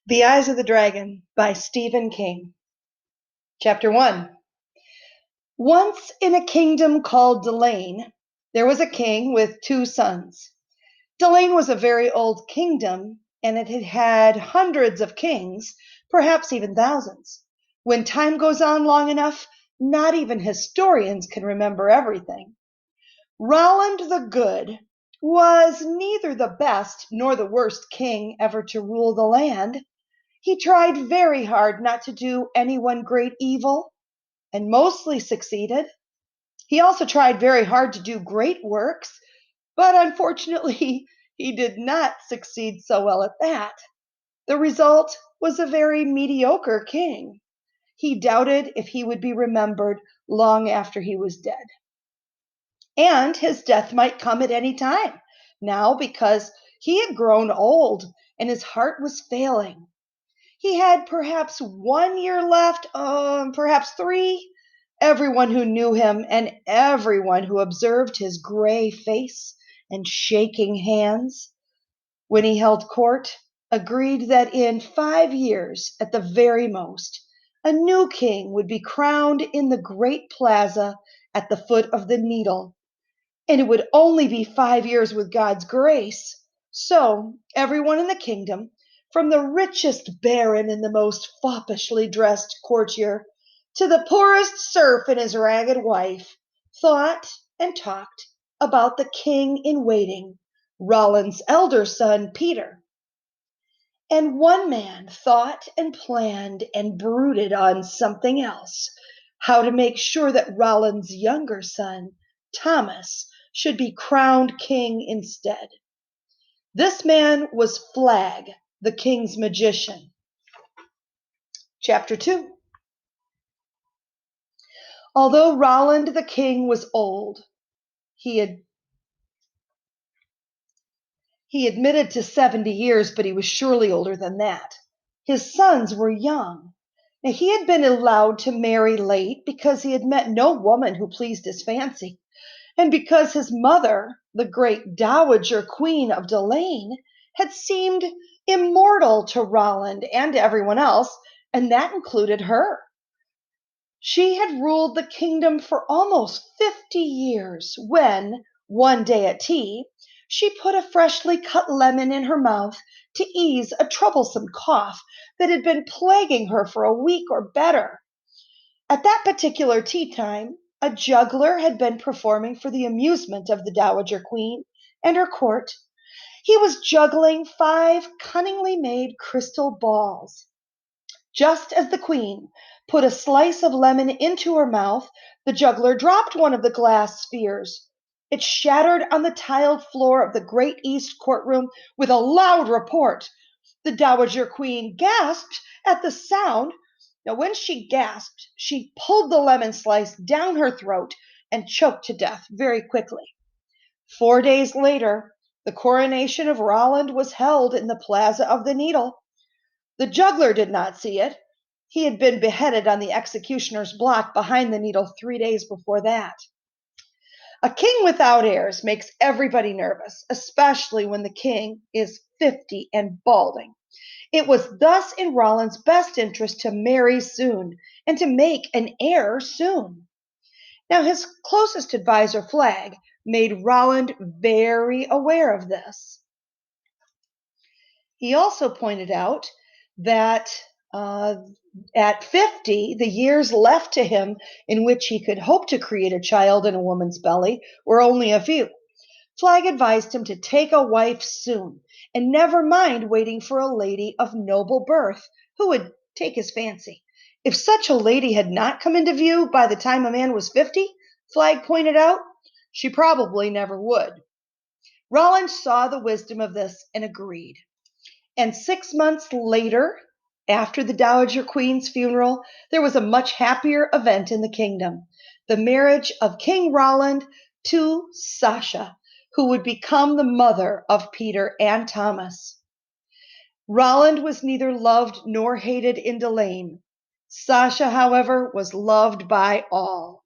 The Eyes of the Dragon by Stephen King. Chapter 1. Once in a kingdom called Delain, there was a king with two sons. Delain was a very old kingdom, and it had had hundreds of kings, perhaps even thousands. When time goes on long enough, not even historians can remember everything. Roland the Good was neither the best nor the worst king ever to rule the land. He tried very hard not to do anyone great evil, and mostly succeeded. He also tried very hard to do great works, but unfortunately, he did not succeed so well at that. The result was a very mediocre king. He doubted if he would be remembered long after he was dead. And his death might come at any time now because he had grown old and his heart was failing. He had perhaps 1 year left, perhaps 3. Everyone who knew him and everyone who observed his gray face and shaking hands when he held court agreed that in 5 years, at the very most, a new king would be crowned in the great plaza at the foot of the Needle. And it would only be 5 years with God's grace. So everyone in the kingdom, from the richest baron and the most foppishly dressed courtier to the poorest serf and his ragged wife, thought and talked about the king in waiting, Roland's elder son, Peter. And one man thought and planned and brooded on something else, how to make sure that Roland's younger son, Thomas, should be crowned king instead. This man was Flag, the king's magician. Chapter 2. Although Roland the king was old, he admitted to 70 years, but he was surely older than that. His sons were young. Now, he had been allowed to marry late because he had met no woman who pleased his fancy, and because his mother, the great Dowager Queen of Delain, had seemed immortal to Roland and to everyone else, and that included her. She had ruled the kingdom for almost 50 years when, one day at tea, she put a freshly cut lemon in her mouth to ease a troublesome cough that had been plaguing her for a week or better. At that particular tea time, a juggler had been performing for the amusement of the Dowager Queen and her court. He was juggling 5 cunningly made crystal balls. Just as the queen put a slice of lemon into her mouth, the juggler dropped one of the glass spheres. It shattered on the tiled floor of the great east courtroom with a loud report. The Dowager Queen gasped at the sound. Now, when she gasped, she pulled the lemon slice down her throat and choked to death very quickly. 4 days later, the coronation of Roland was held in the Plaza of the Needle. The juggler did not see it. He had been beheaded on the executioner's block behind the Needle 3 days before that. A king without heirs makes everybody nervous, especially when the king is 50 and balding. It was thus in Roland's best interest to marry soon and to make an heir soon. Now, his closest advisor, Flag, made Roland very aware of this. He also pointed out that at 50, the years left to him in which he could hope to create a child in a woman's belly were only a few. Flag advised him to take a wife soon and never mind waiting for a lady of noble birth who would take his fancy. If such a lady had not come into view by the time a man was 50, Flag pointed out, she probably never would. Roland saw the wisdom of this and agreed. And 6 months later, after the Dowager Queen's funeral, there was a much happier event in the kingdom, the marriage of King Roland to Sasha, who would become the mother of Peter and Thomas. Roland was neither loved nor hated in Delain. Sasha, however, was loved by all.